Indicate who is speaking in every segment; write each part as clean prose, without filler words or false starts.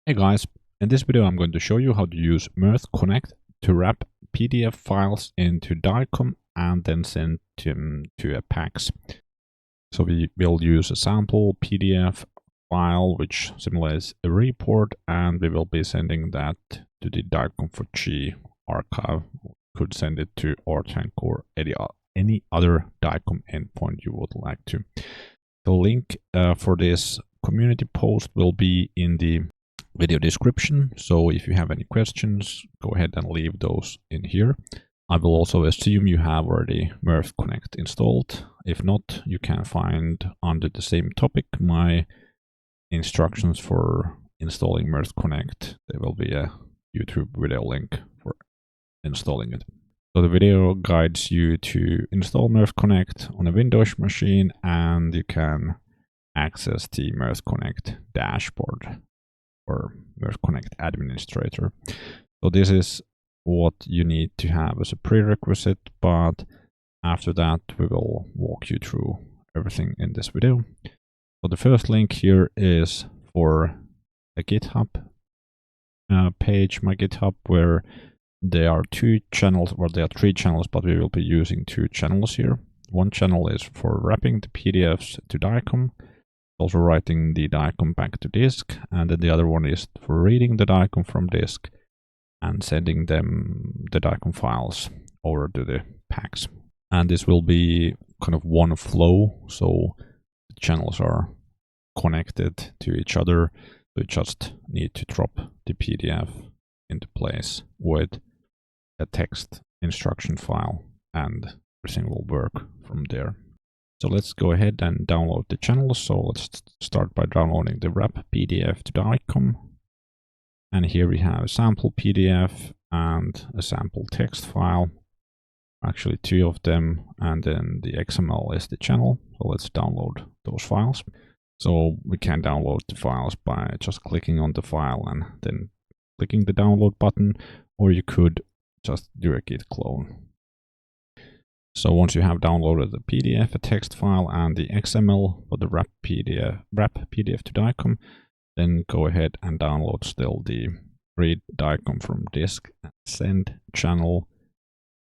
Speaker 1: Hey guys, in this video I'm going to show you how to use Mirth Connect to wrap PDF files into DICOM and then send them to a PACS. So we will use a sample PDF file which simulates a report, and we will be sending that to the DCM4CHEE archive. You could send it to Orthanc or any other DICOM endpoint you would like to. The link for this community post will be in the video description, so if you have any questions, go ahead and leave those in here. I will also assume you have already Mirth Connect installed. If not, you can find under the same topic my instructions for installing Mirth Connect. There will be a YouTube video link for installing it. So the video guides you to install Mirth Connect on a Windows machine, and you can access the Mirth Connect dashboard or Mirth Connect administrator. So this is what you need to have as a prerequisite, but after that we will walk you through everything in this video. So the first link here is for a GitHub page, my GitHub, where there are two channels, or there are three channels, but we will be using two channels here. One channel is for wrapping the PDFs to DICOM, also writing the DICOM back to disk, and then the other one is for reading the DICOM from disk and sending them the DICOM files over to the PACS. And this will be kind of one flow, so the channels are connected to each other. So you just need to drop the PDF into place with a text instruction file, and everything will work from there. So let's go ahead and download the channels. So let's start by downloading the wrap PDF to DICOM. And here we have a sample PDF and a sample text file. Actually two of them, and then the XML is the channel. So let's download those files. So we can download the files by just clicking on the file and then clicking the download button, or you could just do a git clone. So once you have downloaded the PDF, a text file, and the XML for the wrap PDF to DICOM, then go ahead and download still the read DICOM from disk and send channel.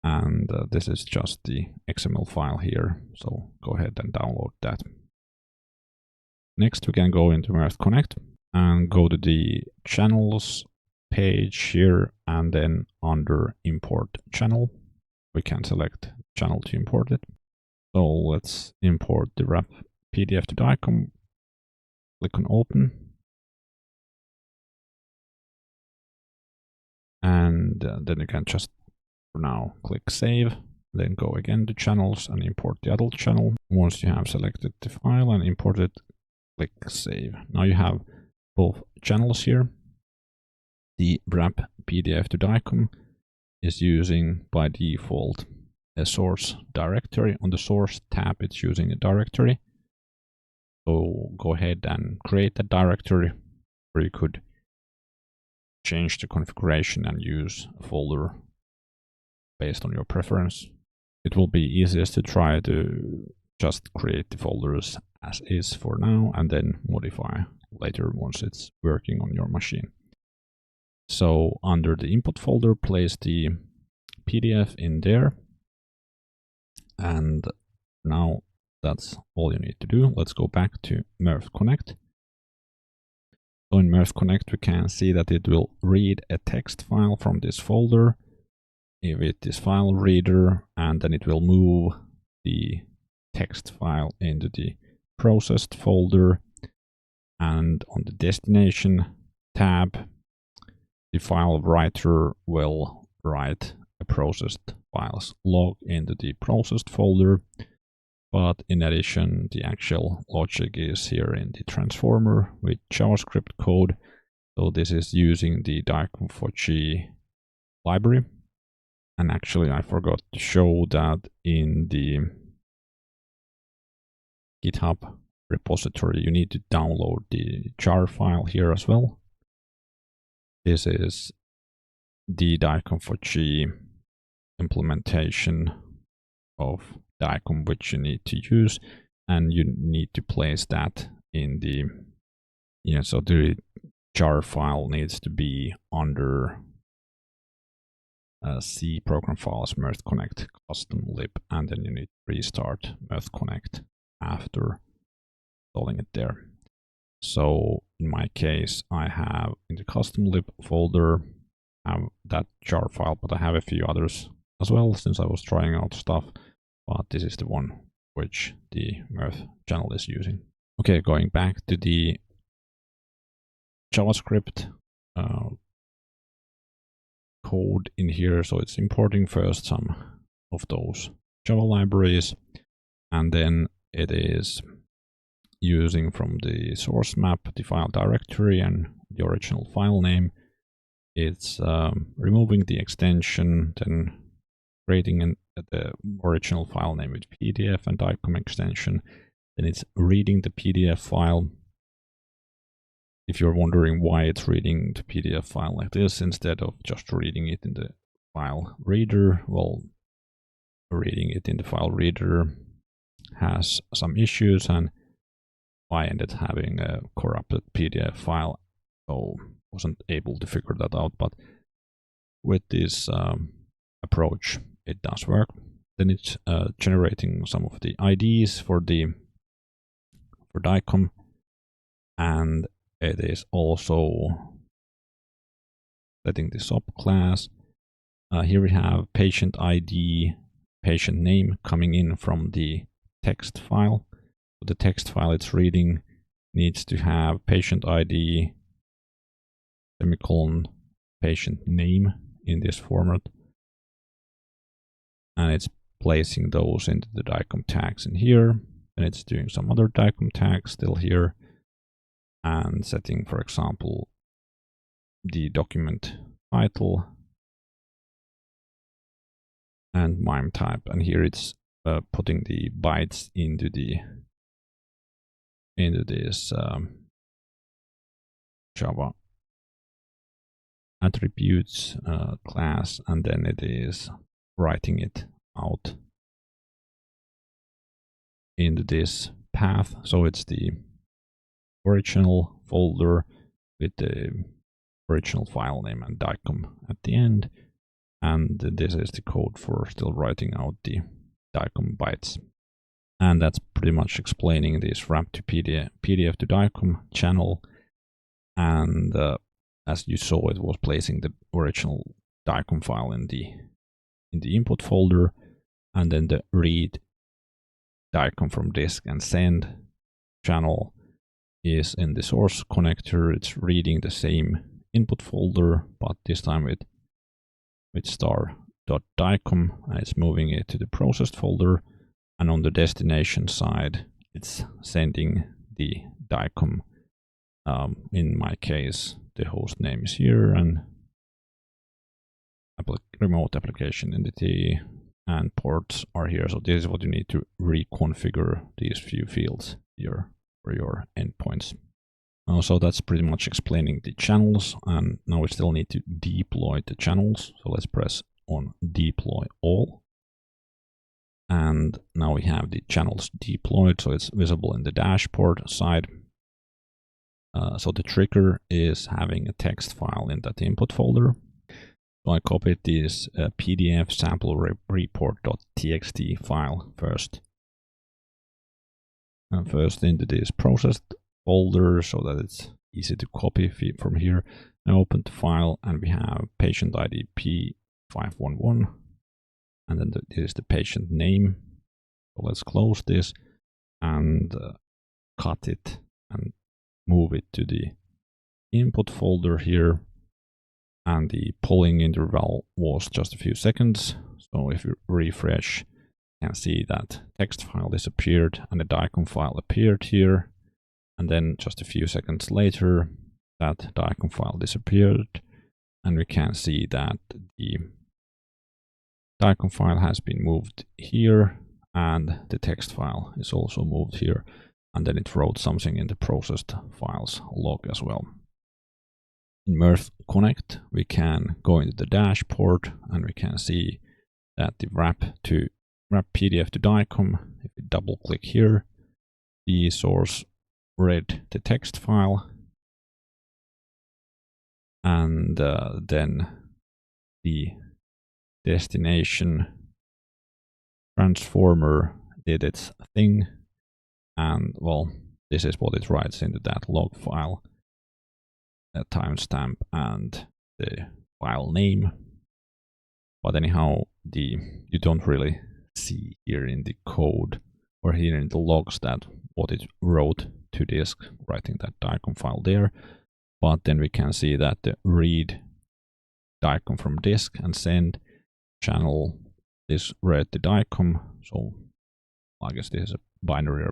Speaker 1: And this is just the XML file here. So go ahead and download that. Next, we can go into Mirth Connect and go to the channels page here, and then under import channel, we can select channel to import it. So let's import the wrap PDF to DICOM. Click on open. And then you can just for now click save. Then go again to channels and import the adult channel. Once you have selected the file and imported, click save. Now you have both channels here. The wrap PDF to DICOM is using by default a source directory. On the source tab, it's using a directory. So go ahead and create a directory, where you could change the configuration and use a folder based on your preference. It will be easiest to try to just create the folders as is for now, and then modify later once it's working on your machine. So under the input folder, place the PDF in there. And now that's all you need to do. Let's go back to Mirth Connect. So in Mirth Connect, we can see that it will read a text file from this folder with this file reader, and then it will move the text file into the processed folder. And on the destination tab, the file writer will write a processed files log into the processed folder. But in addition, the actual logic is here in the transformer with JavaScript code. So this is using the DCM4CHEE library. And actually, I forgot to show that in the GitHub repository, you need to download the jar file here as well. This is the DCM4CHEE implementation of DICOM which you need to use, and you need to place that in the so jar file needs to be under C program files Mirth Connect custom lib, and then you need to restart Mirth Connect after installing it there. So in my case, I have in the custom lib folder have that jar file, but I have a few others as well since I was trying out stuff. But this is the one which the Mirth channel is using. Okay, going back to the JavaScript code in here. So it's importing first some of those Java libraries, and then it is using from the source map the file directory and the original file name. It's removing the extension, then creating the original file name with PDF and DICOM extension. Then it's reading the PDF file. If you're wondering why it's reading the PDF file like this instead of just reading it in the file reader, well, reading it in the file reader has some issues, and I ended up having a corrupted PDF file, so wasn't able to figure that out. But with this approach, it does work. Then it's generating some of the IDs for DICOM, and it is also setting the subclass. Here we have patient ID, patient name coming in from the text file. So the text file it's reading needs to have patient ID, semicolon, patient name in this format. And it's placing those into the DICOM tags in here. And it's doing some other DICOM tags still here, and setting, for example, the document title and MIME type. And here it's putting the bytes into this Java attributes class, and then it is writing it out into this path. So it's the original folder with the original file name and DICOM at the end, and this is the code for still writing out the DICOM bytes. And that's pretty much explaining this wrap to PDF to DICOM channel. And as you saw, it was placing the original DICOM file in the input folder, and then the read DICOM from disk and send channel is in the source connector. It's reading the same input folder, but this time with star.dicom, and it's moving it to the processed folder. And on the destination side, it's sending the DICOM. In my case, the host name is here, and remote application entity and ports are here. So this is what you need to reconfigure these few fields here for your endpoints. So that's pretty much explaining the channels, and now we still need to deploy the channels. So let's press on deploy all. And now we have the channels deployed, so it's visible in the dashboard side. So the trigger is having a text file in that input folder. So I copied this PDF sample report.txt file first. And first into this processed folder so that it's easy to copy from here. I opened the file and we have patient ID P511. And then this is the patient name. So let's close this and cut it and move it to the input folder here. And the polling interval was just a few seconds. So if you refresh, you can see that text file disappeared and the DICOM file appeared here. And then just a few seconds later, that DICOM file disappeared. And we can see that the DICOM file has been moved here, and the text file is also moved here. And then it wrote something in the processed files log as well. In Mirth Connect, we can go into the dashboard and we can see that the wrap PDF to DICOM, if we double click here, the source read the text file and then the destination transformer did its thing, and well, this is what it writes into that log file, a timestamp and the file name. But anyhow, you don't really see here in the code or here in the logs that what it wrote to disk, writing that DICOM file there. But then we can see that the read DICOM from disk and send channel this read the DICOM. So I guess this is a binary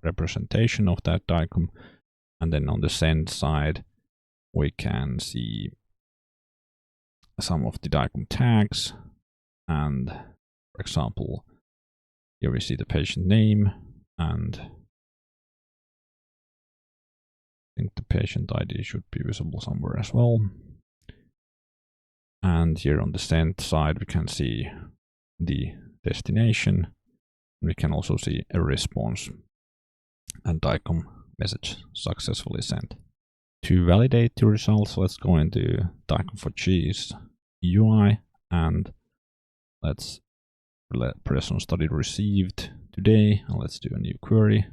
Speaker 1: representation of that DICOM. And then on the send side, we can see some of the DICOM tags. And for example, here we see the patient name, and I think the patient ID should be visible somewhere as well. And here on the send side, we can see the destination. We can also see a response and DICOM message successfully sent. To validate the results, let's go into DCM4CHEE's UI and let's press on study received today, and let's do a new query.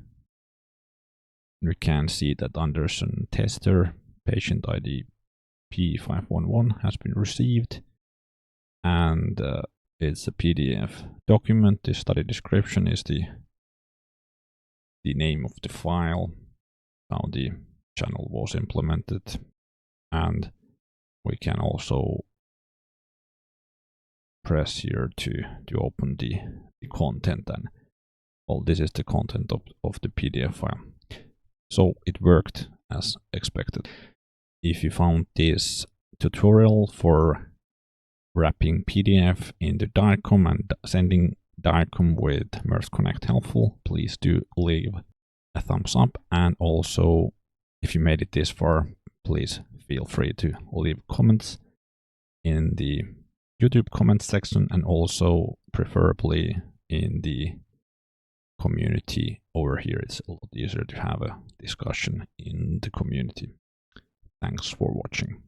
Speaker 1: We can see that Anderson tester patient ID P511 has been received, and it's a PDF document. The study description is the name of the file, how the channel was implemented, and we can also press here to open the content, and well, this is the content of the PDF file. So it worked as expected. If you found this tutorial for wrapping PDF into DICOM and sending DICOM with Mirth Connect helpful, please do leave a thumbs up, and also if you made it this far, please feel free to leave comments in the YouTube comment section, and also preferably in the community over here. It's a lot easier to have a discussion in the community. Thanks for watching.